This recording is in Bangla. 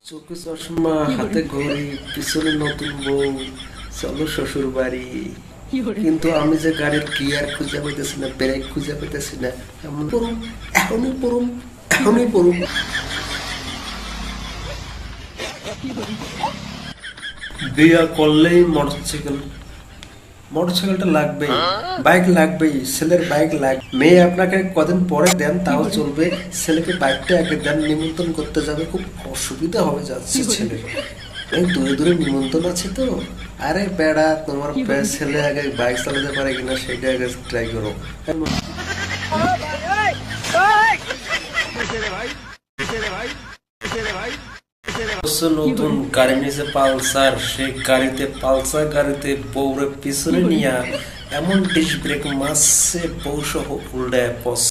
চোখে চশমা, হাতে ঘড়ি, পিছনে নতুন বউ, চলো শ্বশুর বাড়ি। কিন্তু আমি যে গাড়ির গিয়ার খুঁজে পেতেছি না, ব্রেক খুঁজে পেতেছি না। এমন পড়ুম, এখনই পড়ুম, এখনই পড়ুম। বিয়া করলেই মোটরসাইকেলটা লাগবেই, বাইক লাগবেই, ছেলের বাইক লাগবে। মেয়ে আপনাকে কদিন পরে দেন তাও চলবে, ছেলেকে বাইকটা আগে দেন। নিমন্ত্রণ করতে যাবে, খুব অসুবিধা হয়ে যাচ্ছে ছেলের। এই দূরে দূরে নিমন্ত্রণ আছে তো। আরে বেড়া, তোমার ছেলে আগে বাইক চালাতে পারে কিনা সেটা আগে ট্রাই করো। নতুন গাড়ি নিয়েছে পালসার, সেই গাড়িতে পালসার গাড়িতে বউরে পিছনে নিয়ে এমন ডিশ ব্রেক মারছে, বউ সহ উল্টায়